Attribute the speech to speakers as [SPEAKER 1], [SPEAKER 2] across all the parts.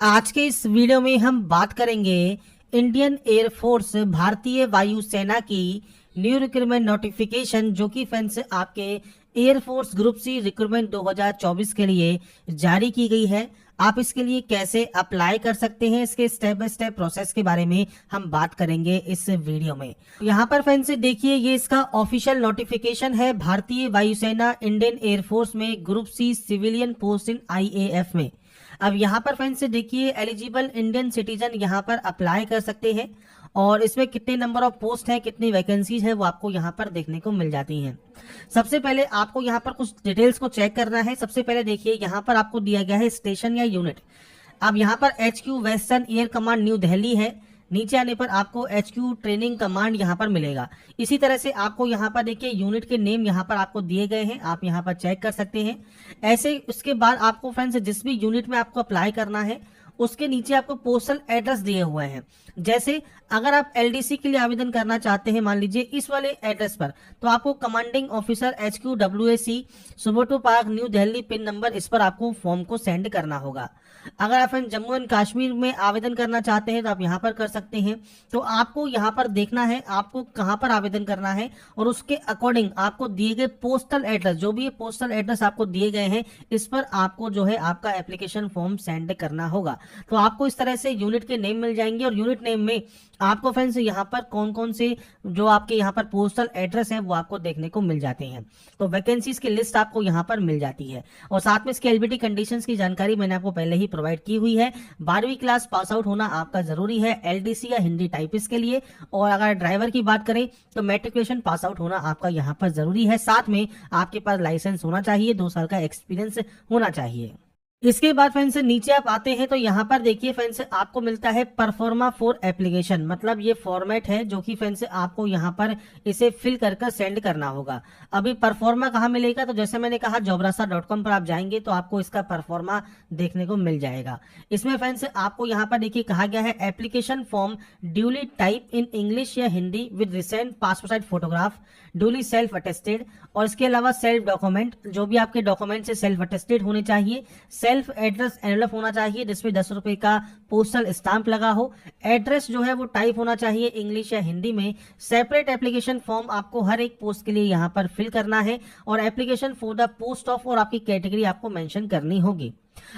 [SPEAKER 1] आज के इस वीडियो में हम बात करेंगे इंडियन एयरफोर्स भारतीय वायुसेना की न्यू रिक्रूटमेंट नोटिफिकेशन जो कि फ्रेंड्स आपके एयरफोर्स ग्रुप सी रिक्रूटमेंट 2024 के लिए जारी की गई है। आप इसके लिए कैसे अप्लाई कर सकते हैं, इसके स्टेप बाय स्टेप प्रोसेस के बारे में हम बात करेंगे इस वीडियो में। यहाँ पर फ्रेंड्स देखिए, ये इसका ऑफिशियल नोटिफिकेशन है भारतीय वायुसेना इंडियन एयरफोर्स में group C civilian post in IAF में। अब यहाँ पर फ्रेंड्स देखिए, एलिजिबल इंडियन सिटीजन यहाँ पर अप्लाई कर सकते हैं और इसमें कितने नंबर ऑफ पोस्ट हैं, कितनी वैकेंसीज है वो आपको यहाँ पर देखने को मिल जाती हैं। सबसे पहले आपको यहाँ पर कुछ डिटेल्स को चेक करना है। सबसे पहले देखिए, यहाँ पर आपको दिया गया है स्टेशन या यूनिट। अब यहाँ पर HQ western air command new Delhi है। नीचे आने पर आपको HQ ट्रेनिंग कमांड यहाँ पर मिलेगा। इसी तरह से आपको यहाँ पर देखिए यूनिट के नेम यहाँ पर आपको दिए गए हैं, आप यहाँ पर चेक कर सकते हैं। ऐसे उसके बाद आपको फ्रेंड्स जिस भी यूनिट में आपको अप्लाई करना है उसके नीचे आपको पोस्टल एड्रेस दिए हुए हैं। जैसे अगर आप LDC के लिए आवेदन करना चाहते हैं, मान लीजिए इस वाले एड्रेस पर, तो आपको commanding officer HQ WAC Subroto park New Delhi pin number, इस पर आपको फॉर्म को सेंड करना होगा। अगर आप जम्मू एंड कश्मीर में आवेदन करना चाहते हैं तो आप यहाँ पर कर सकते हैं। तो आपको यहाँ पर देखना है आपको कहाँ पर आवेदन करना है और उसके अकॉर्डिंग आपको दिए गए पोस्टल एड्रेस, जो भी पोस्टल एड्रेस आपको दिए गए हैं, इस पर आपको जो है आपका एप्लीकेशन फॉर्म सेंड करना होगा। तो आपको इस तरह से यूनिट के नेम मिल जाएंगे और यूनिट नेम में आपको फ्रेंड्स यहाँ पर कौन कौन से जो आपके यहाँ पर पोस्टल एड्रेस है वो आपको देखने को मिल जाते हैं। तो वैकेंसीज की लिस्ट आपको यहाँ पर मिल जाती है और साथ में इसके एलिजिबिलिटी कंडीशंस की जानकारी मैंने आपको पहले ही प्रोवाइड की हुई है। 12वीं क्लास पास आउट होना आपका जरूरी है LDC या हिंदी टाइपिस्ट के लिए, और अगर ड्राइवर की बात करें तो मैट्रिकुलेशन पास आउट होना आपका यहाँ पर जरूरी है। साथ में आपके पास लाइसेंस होना चाहिए, 2 साल का एक्सपीरियंस होना चाहिए। इसके बाद फ्रेंड्स नीचे आप आते हैं तो यहाँ पर देखिए फ्रेंड्स आपको मिलता है परफॉर्मा फॉर एप्लीकेशन, मतलब ये फॉर्मेट है जो कि फ्रेंड्स आपको यहाँ पर इसे फिल कर सेंड करना होगा। अभी परफॉर्मा कहाँ मिलेगा, तो जैसे मैंने कहा jobrasa.com पर आप जाएंगे तो आपको इसका परफॉर्मा देखने को मिल जाएगा। इसमें फ्रेंड्स आपको यहाँ पर देखिए कहा गया है application form duly type in English या Hindi with recent passport size photograph duly self attested, और इसके अलावा सेल्फ डॉक्यूमेंट, जो भी आपके डॉक्यूमेंट से सेल्फ अटेस्टेड होने चाहिए। सेल्फ एड्रेस एनवेलप होना चाहिए जिसमें 10 रुपए का पोस्टल स्टाम्प लगा हो। एड्रेस जो है वो टाइप होना चाहिए इंग्लिश या हिंदी में। सेपरेट एप्लीकेशन फॉर्म आपको हर एक पोस्ट के लिए यहाँ पर फिल करना है और application for the post of और आपकी कैटेगरी आपको मेंशन करनी होगी।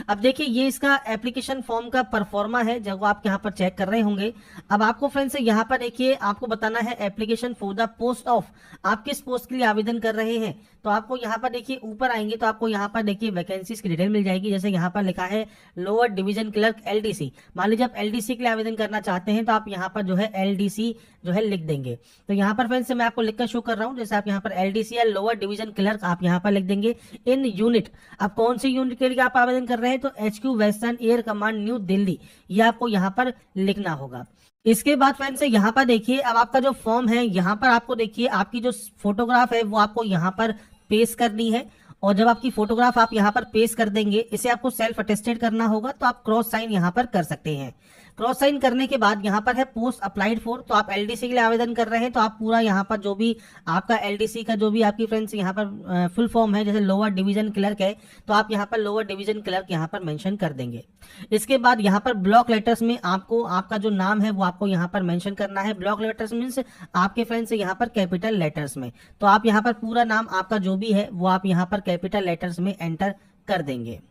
[SPEAKER 1] अब देखिए, ये इसका एप्लीकेशन फॉर्म का परफॉर्मा है जब आप यहाँ पर चेक कर रहे होंगे। अब आपको फ्रेंड्स यहाँ पर देखिए आपको बताना है application for the post of, आप किस पोस्ट के लिए आवेदन कर रहे हैं। तो आपको यहाँ पर देखिए ऊपर आएंगे तो आपको यहाँ पर देखिए वैकेंसीज की डिटेल मिल जाएगी। जैसे यहाँ पर लिखा है लोअर डिवीजन क्लर्क LDC, मान लीजिए आप LDC के लिए आवेदन करना चाहते हैं तो आप यहाँ पर जो है LDC जो है लिख देंगे। तो यहाँ पर फ्रेंड्स मैं आपको लिखकर शो कर रहा हूँ, जैसे आप यहाँ पर LDC या लोअर डिवीजन क्लर्क आप यहाँ पर लिख देंगे। इन यूनिट, अब कौन सी यूनिट के लिए आप आवेदन कर रहे हैं, तो HQ western air command new Delhi, ये आपको यहाँ पर लिखना होगा। इसके बाद फ्रेंड्स यहाँ पर देखिए, अब आपका जो फॉर्म है यहाँ पर आपको देखिए आपकी जो फोटोग्राफ है वो आपको यहाँ पर पेस्ट करनी है, और जब आपकी फोटोग्राफ आप यहाँ पर पेस्ट कर देंगे, इसे आपको सेल्फ अटेस्टेड करना होगा। तो आप क्रॉस साइन यहाँ पर कर सकते हैं। क्रॉस साइन करने के बाद यहाँ पर है पोस्ट अप्लाइड फॉर, तो आप LDC के लिए आवेदन कर रहे हैं तो आप पूरा यहाँ पर जो भी आपका LDC का जो भी आपकी फ्रेंड्स यहाँ पर फुल फॉर्म है, जैसे लोअर डिवीजन क्लर्क है तो आप यहाँ पर लोअर डिवीजन क्लर्क यहाँ पर मेंशन कर देंगे। इसके बाद यहाँ पर ब्लॉक लेटर्स में आपको आपका जो नाम है वो आपको यहाँ पर मेंशन करना है। ब्लॉक लेटर्स मीन्स आपके फ्रेंड्स यहाँ पर कैपिटल लेटर्स में, तो आप यहाँ पर पूरा नाम आपका जो भी है वो आप यहाँ पर कैपिटल लेटर्स में एंटर कर देंगे।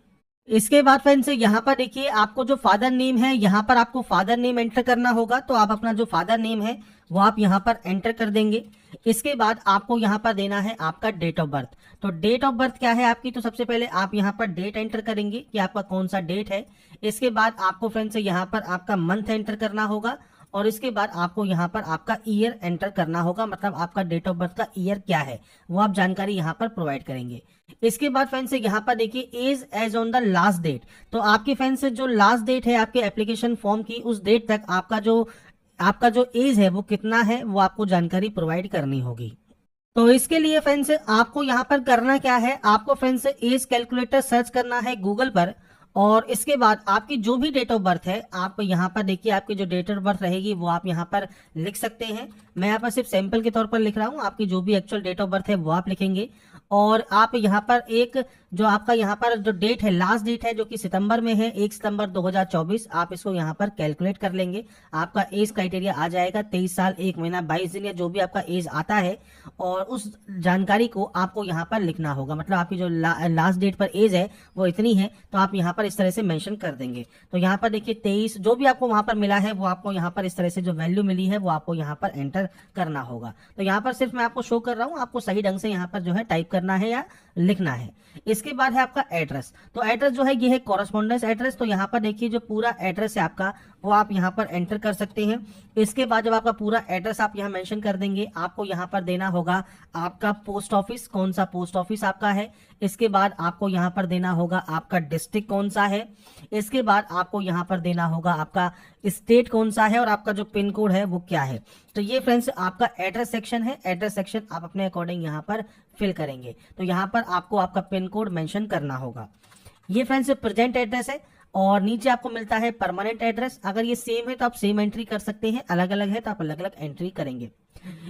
[SPEAKER 1] इसके बाद फ्रेंड्स यहाँ पर देखिए आपको जो फादर नेम है यहाँ पर आपको फादर नेम एंटर करना होगा, तो आप अपना जो फादर नेम है वो आप यहाँ पर एंटर कर देंगे। इसके बाद आपको यहाँ पर देना है आपका डेट ऑफ बर्थ। तो डेट ऑफ बर्थ क्या है आपकी, तो सबसे पहले आप यहाँ पर डेट एंटर करेंगे कि आपका कौन सा डेट है। इसके बाद आपको फ्रेंड्स यहाँ पर आपका मंथ एंटर करना होगा और इसके बाद आपको यहाँ पर आपका ईयर एंटर करना होगा, मतलब आपका डेट ऑफ बर्थ का ईयर क्या है वो आप जानकारी यहाँ पर प्रोवाइड करेंगे। इसके बाद फ्रेंड्स यहाँ पर देखिए age as on the last डेट, तो आपके फ्रेंड्स जो लास्ट डेट है आपके एप्लीकेशन फॉर्म की, उस डेट तक आपका जो एज है वो कितना है वो आपको जानकारी प्रोवाइड करनी होगी। तो इसके लिए फ्रेंड्स आपको यहाँ पर करना क्या है, आपको फ्रेंड्स एज कैलकुलेटर सर्च करना है गूगल पर, और इसके बाद आपकी जो भी डेट ऑफ बर्थ है आप यहाँ पर देखिए आपकी जो डेट ऑफ बर्थ रहेगी वो आप यहाँ पर लिख सकते हैं। मैं यहाँ पर सिर्फ सैंपल के तौर पर लिख रहा हूँ, आपकी जो भी एक्चुअल डेट ऑफ बर्थ है वो आप लिखेंगे और आप यहाँ पर एक जो आपका यहाँ पर जो डेट है, लास्ट डेट है जो कि सितंबर में है, 1 सितंबर 2024, आप इसको यहाँ पर कैलकुलेट कर लेंगे। आपका एज क्राइटेरिया आ जाएगा 23 साल 1 महीना 22 दिन या जो भी आपका एज आता है, और उस जानकारी को आपको यहाँ पर लिखना होगा। मतलब आपकी जो लास्ट डेट पर एज है वो इतनी है, तो आप यहाँ पर इस तरह से मेंशन कर देंगे। तो यहाँ पर देखिए 23 जो भी आपको वहां पर मिला है वो आपको यहाँ पर इस तरह से जो वैल्यू मिली है वो आपको यहाँ पर एंटर करना होगा। तो यहाँ पर सिर्फ मैं आपको शो कर रहा हूँ, आपको सही ढंग से यहाँ पर जो है टाइप करना है या लिखना है। इसके बाद है आपका एड्रेस। तो एड्रेस जो है ये है कॉरेस्पॉन्डेंस एड्रेस। तो यहाँ पर देखिए जो पूरा एड्रेस है आपका वो आप यहाँ पर एंटर कर सकते हैं। इसके बाद जब आपका पूरा एड्रेस आप यहाँ मेंशन कर देंगे, आपको यहाँ पर देना होगा आपका पोस्ट ऑफिस, कौन सा पोस्ट ऑफिस आपका है। इसके बाद आपको यहाँ पर देना होगा आपका डिस्ट्रिक्ट कौन सा है। इसके बाद आपको यहाँ पर देना होगा आपका स्टेट कौन सा है और आपका जो पिन कोड है वो क्या है। तो ये फ्रेंड्स आपका एड्रेस सेक्शन है। एड्रेस सेक्शन आप अपने अकॉर्डिंग यहाँ पर फिल करेंगे। तो यहाँ पर आपको आपका पिन कोड मेंशन करना होगा। ये फ्रेंड्स प्रेजेंट एड्रेस है, और नीचे आपको मिलता है परमानेंट एड्रेस। अगर ये सेम है तो आप सेम एंट्री कर सकते हैं, अलग अलग है तो आप अलग अलग एंट्री करेंगे।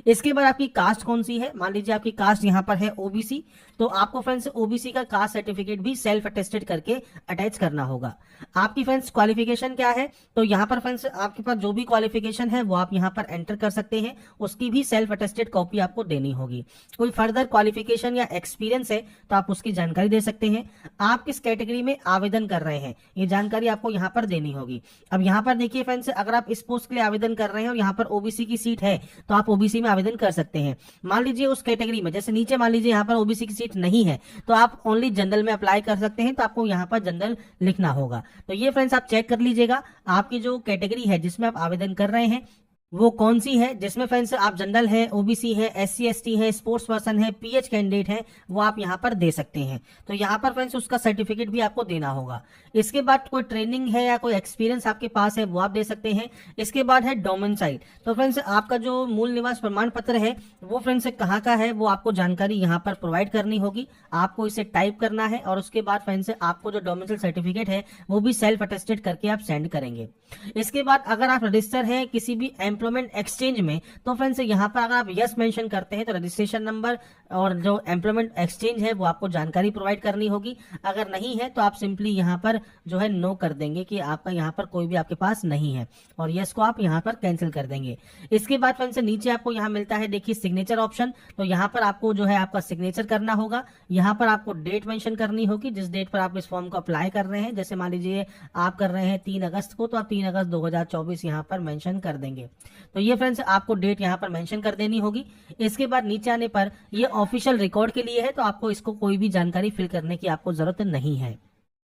[SPEAKER 1] इसके बाद आपकी कास्ट कौन सी है, मान लीजिए आपकी कास्ट यहाँ पर है ओबीसी, तो आपको फ्रेंड्स ओबीसी का कास्ट सर्टिफिकेट भी सेल्फ अटेस्टेड करके अटैच करना होगा। आपकी फ्रेंड्स क्वालिफिकेशन क्या है, तो यहाँ पर फ्रेंड्स आपके पास जो भी क्वालिफिकेशन है वो आप यहाँ पर एंटर कर सकते हैं, उसकी भी सेल्फ अटेस्टेड कॉपी आपको देनी होगी। कोई फर्दर क्वालिफिकेशन या एक्सपीरियंस है तो आप उसकी जानकारी दे सकते हैं। आप किस कैटेगरी में आवेदन कर रहे हैं ये जानकारी आपको यहाँ पर देनी होगी। अब यहाँ पर देखिए फ्रेंड्स, अगर आप इस पोस्ट के लिए आवेदन कर रहे हैं और यहाँ पर ओबीसी की सीट है तो आप ओबीसी में आवेदन कर सकते हैं। मान लीजिए उस कैटेगरी में, जैसे नीचे मान लीजिए यहाँ पर ओबीसी की सीट नहीं है तो आप ओनली जनरल में अप्लाई कर सकते हैं, तो आपको यहाँ पर जनरल लिखना होगा। तो ये फ्रेंड्स आप चेक कर लीजिएगा आपकी जो कैटेगरी है जिसमें आप आवेदन कर रहे हैं वो कौन सी है, जिसमें फ्रेंड्स आप जनरल है, ओबीसी है, एससी एसटी है, स्पोर्ट्स पर्सन है, पीएच कैंडिडेट है, वो आप यहाँ पर दे सकते हैं। तो यहाँ पर फ्रेंड्स उसका सर्टिफिकेट भी आपको देना होगा। इसके बाद कोई ट्रेनिंग है या कोई एक्सपीरियंस आपके पास है वो आप दे सकते हैं। इसके बाद है डोमेसाइल। तो फ्रेंड्स आपका जो मूल निवास प्रमाण पत्र है वो फ्रेंड्स कहाँ का है वो आपको जानकारी यहाँ पर प्रोवाइड करनी होगी। आपको इसे टाइप करना है और उसके बाद फ्रेंड्स आपको जो डोमेसाइल सर्टिफिकेट है वो भी सेल्फ अटेस्टेड करके आप सेंड करेंगे। इसके बाद अगर आप रजिस्टर है किसी भी एम्प्लॉयमेंट एक्सचेंज में, तो फ्रेंड्स यहाँ पर अगर आप यस मेंशन करते हैं तो रजिस्ट्रेशन नंबर और जो एम्प्लॉयमेंट एक्सचेंज है वो आपको जानकारी प्रोवाइड करनी होगी। अगर नहीं है तो आप सिंपली यहाँ पर जो है नो कर देंगे कि आपका यहाँ पर कोई भी आपके पास नहीं है, और यस को आप यहाँ पर कैंसिल कर देंगे। इसके बाद फ्रेंड्स नीचे आपको यहाँ मिलता है देखिए सिग्नेचर ऑप्शन। तो यहाँ पर आपको जो है आपका सिग्नेचर करना होगा। यहाँ पर आपको डेट मेंशन करनी होगी जिस डेट पर आप इस फॉर्म को अप्लाई कर रहे हैं। जैसे मान लीजिए आप कर रहे हैं 3 अगस्त को, तो आप 3 अगस्त 2024 यहाँ पर मेंशन कर देंगे। तो ये फ्रेंड्स आपको डेट यहाँ पर मेंशन कर देनी होगी। इसके बाद नीचे आने पर ये ऑफिशियल रिकॉर्ड के लिए है, तो आपको इसको कोई भी जानकारी फिल करने की आपको जरूरत नहीं है।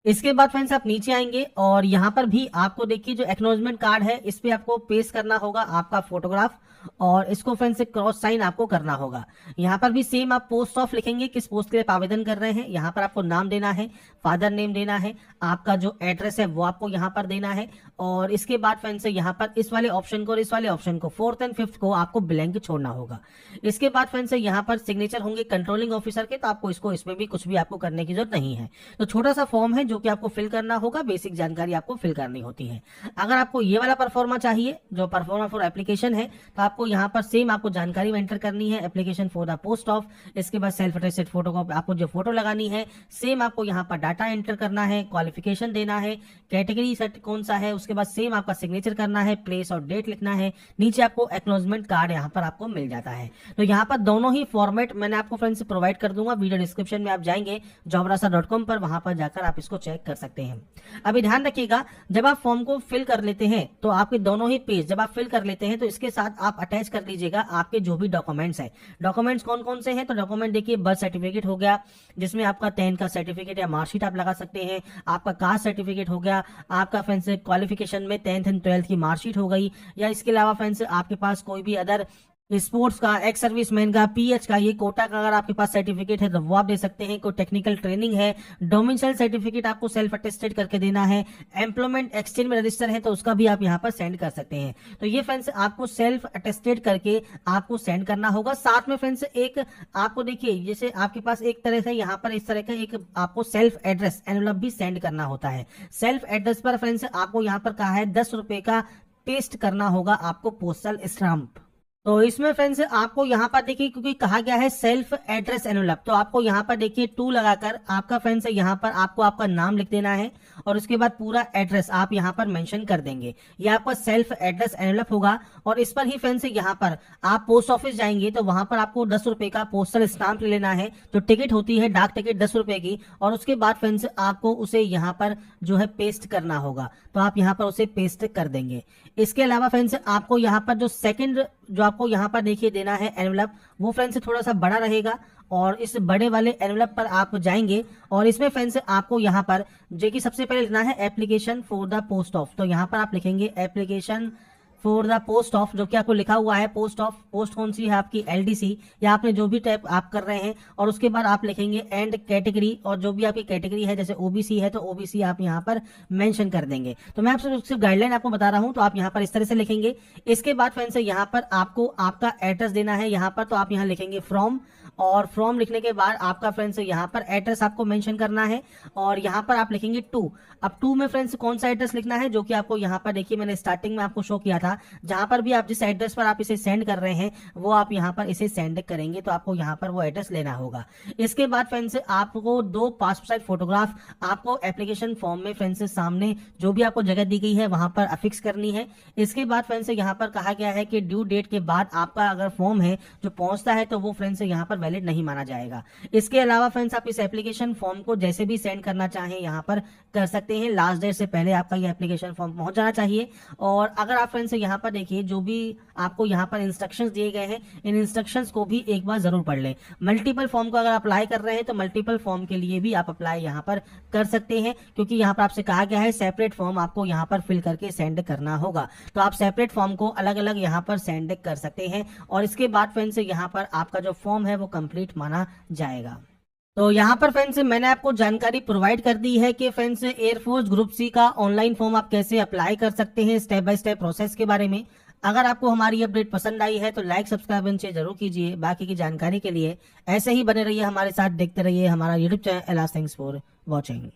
[SPEAKER 1] इसके बाद फ्रेंड्स आप नीचे आएंगे और यहाँ पर भी आपको देखिए जो एक्नॉलेजमेंट कार्ड है इस पे आपको पेस्ट करना होगा आपका फोटोग्राफ, और इसको फ्रेंड्स से क्रॉस साइन आपको करना होगा। यहाँ पर भी सेम आप पोस्ट ऑफ लिखेंगे, किस पोस्ट के लिए आप आवेदन कर रहे हैं। यहाँ पर आपको नाम देना है, फादर नेम देना है, आपका जो एड्रेस है वो आपको यहाँ पर देना है, और इसके बाद फ्रेंड्स यहाँ पर इस वाले ऑप्शन को और इस वाले ऑप्शन को 4th और 5th को आपको ब्लैंक छोड़ना होगा। इसके बाद फ्रेंड्स यहाँ पर सिग्नेचर होंगे कंट्रोलिंग ऑफिसर के, तो आपको इसमें भी कुछ भी आपको करने की जरूरत नहीं है। तो छोटा सा फॉर्म है जो कि आपको फिल करना होगा, बेसिक जानकारी आपको फिल करनी होती है। अगर आपको ये वाला परफॉर्मा चाहिए जो परफॉर्मा फॉर एप्लीकेशन है, तो आपको यहाँ पर सेम आपको जानकारी एंटर करनी है, application for the post of. इसके बाद सेल्फ अटेस्टेड फोटो को आपको जो फोटो लगानी है सेम आपको यहाँ पर डाटा एंटर करना है, क्वालिफिकेशन देना है, कैटेगरी सेट कौन सा है, उसके बाद सेम आपका सिग्नेचर करना है, प्लेस और डेट लिखना है। नीचे आपको एक्नॉलेजमेंट कार्ड यहाँ पर आपको मिल जाता है। तो यहाँ पर दोनों ही फॉर्मेट मैंने आपको फ्रेंड्स प्रोवाइड कर दूंगा, वीडियो डिस्क्रिप्शन में आप जाएंगे jobrasa.com पर, वहां पर जाकर आप इसको चेक कर सकते हैं। अभी ध्यान रखिएगा जब आप फॉर्म को फिल कर लेते हैं तो आपके दोनों ही पेज जब आप फिल कर लेते हैं तो इसके साथ आप अटैच कर लीजिएगा आपके जो भी डॉक्यूमेंट्स हैं। डॉक्यूमेंट्स कौन कौन से हैं, तो डॉक्यूमेंट देखिए बर्थ सर्टिफिकेट हो गया जिसमें आपका 10th का सर्टिफिकेट या मार्कशीट आप लगा सकते हैं, आपका कास्ट सर्टिफिकेट हो गया, आपका फ्रेंड्स क्वालिफिकेशन में 10th एंड 12th की मार्कशीट हो गई, या इसके अलावा फ्रेंड्स आपके पास कोई भी अदर स्पोर्ट्स का, एक्स सर्विसमैन का, पीएच का, ये कोटा का अगर आपके पास सर्टिफिकेट है तो वो आप दे सकते हैं। कोई टेक्निकल ट्रेनिंग है, डोमिसाइल सर्टिफिकेट आपको सेल्फ अटेस्टेड करके देना है, एम्प्लॉयमेंट एक्सचेंज में रजिस्टर है तो उसका भी आप यहाँ पर सेंड कर सकते हैं। तो ये फ्रेंड्स आपको सेल्फ अटेस्टेड करके आपको सेंड करना होगा। साथ में फ्रेंड्स एक आपको देखिए जैसे आपके पास एक तरह से यहाँ पर इस तरह का एक आपको सेल्फ एड्रेस एनवलप भी सेंड करना होता है। सेल्फ एड्रेस पर फ्रेंड्स आपको यहाँ पर कहा है 10 रुपए का पेस्ट करना होगा आपको पोस्टल स्टाम्प। तो इसमें फ्रेंड्स आपको यहाँ पर देखिए, क्योंकि कहा गया है सेल्फ एड्रेस एनवलप, तो आपको यहाँ पर देखिए 2 लगाकर आपका फ्रेंड्स यहाँ पर आपको आपका नाम लिख देना है और उसके बाद पूरा एड्रेस आप यहाँ पर मेंशन कर देंगे। ये आपका सेल्फ एड्रेस एनवलप होगा और इस पर ही फ्रेंड्स यहाँ पर आप पोस्ट ऑफिस जाएंगे तो वहां पर आपको 10 रुपए का पोस्टल स्टाम्प लेना है, जो टिकट होती है डाक टिकट 10 रुपए की, और उसके बाद फ्रेंड्स आपको उसे यहाँ पर जो है पेस्ट करना होगा, तो आप यहाँ पर उसे पेस्ट कर देंगे। इसके अलावा फ्रेंड्स आपको यहाँ पर जो सेकंड जो आपको यहाँ पर देखिए देना है एनवलप, वो फ्रेंड्स थोड़ा सा बड़ा रहेगा और इस बड़े वाले एनवलप पर आप जाएंगे और इसमें फ्रेंड्स आपको यहाँ पर जो कि सबसे पहले लिखना है application for the post of, तो यहाँ पर आप लिखेंगे application for the post of, जो कि आपको लिखा हुआ है पोस्ट ऑफ, पोस्ट कौन सी है आपकी एलडीसी या आपने जो भी टाइप आप कर रहे हैं, और उसके बाद आप लिखेंगे एंड कैटेगरी, और जो भी आपकी कैटेगरी है जैसे ओबीसी है तो ओबीसी आप यहाँ पर मेंशन कर देंगे। तो मैं आपसे सिर्फ गाइडलाइन आपको बता रहा हूँ, तो आप यहाँ पर इस तरह से लिखेंगे। इसके बाद फ्रेंड्स यहाँ पर आपको आपका एड्रेस देना है यहाँ पर, तो आप यहाँ लिखेंगे फ्रॉम, और फ्रॉम लिखने के बाद आपका फ्रेंड्स यहाँ पर एड्रेस आपको मेंशन करना है और यहाँ पर आप लिखेंगे 2। अब 2 में फ्रेंड्स कौन सा एड्रेस लिखना है, जो कि आपको यहाँ पर देखिए मैंने स्टार्टिंग में आपको शो किया था, जहां पर भी आप जिस एड्रेस पर आप इसे सेंड कर रहे हैं वो आप यहाँ पर इसे सेंड करेंगे, तो आपको यहाँ पर वो एड्रेस लेना होगा। इसके बाद फ्रेंड्स आपको 2 पासपोर्ट साइज फोटोग्राफ आपको एप्लीकेशन फॉर्म में फ्रेंड्स सामने जो भी आपको जगह दी गई है वहां पर अफिक्स करनी है। इसके बाद फ्रेंड्स यहाँ पर कहा गया है कि ड्यू डेट के बाद आपका अगर फॉर्म है जो पहुंचता है तो वो फ्रेंड्स यहाँ पर वैलिड नहीं माना जाएगा। इसके अलावा फ्रेंड्स आप इस एप्लीकेशन फॉर्म को जैसे भी सेंड करना चाहें यहाँ पर कर सकते हैं, लास्ट डेट से पहले आपका ये एप्लीकेशन फॉर्म पहुंच जाना चाहिए। और अगर आप फ्रेंड्स यहाँ पर देखिए जो भी आपको यहाँ पर इंस्ट्रक्शंस दिए गए हैं, इन इंस्ट्रक्शंस को भी एक बार जरूर पढ़ लें। मल्टीपल फॉर्म को अगर अप्लाई कर रहे हैं तो मल्टीपल फॉर्म के लिए भी आप अप्लाई यहाँ पर कर सकते हैं, क्योंकि यहाँ पर आपसे कहा गया है सेपरेट फॉर्म आपको यहाँ पर फिल करके सेंड करना होगा, तो आप सेपरेट फॉर्म को अलग अलग यहाँ पर सेंड कर सकते हैं और इसके बाद फ्रेंड्स यहाँ पर आपका जो फॉर्म है वो कंप्लीट माना जाएगा। तो यहाँ पर फ्रेंड्स मैंने आपको जानकारी प्रोवाइड कर दी है कि फ्रेंड्स एयरफोर्स ग्रुप सी का ऑनलाइन फॉर्म आप कैसे अप्लाई कर सकते हैं, स्टेप बाय स्टेप प्रोसेस के बारे में। अगर आपको हमारी अपडेट पसंद आई है तो लाइक सब्सक्राइब नीचे जरूर कीजिए। बाकी की जानकारी के लिए ऐसे ही बने रहिए हमारे साथ, देखते रहिए हमारा YouTube channel. Thanks for watching.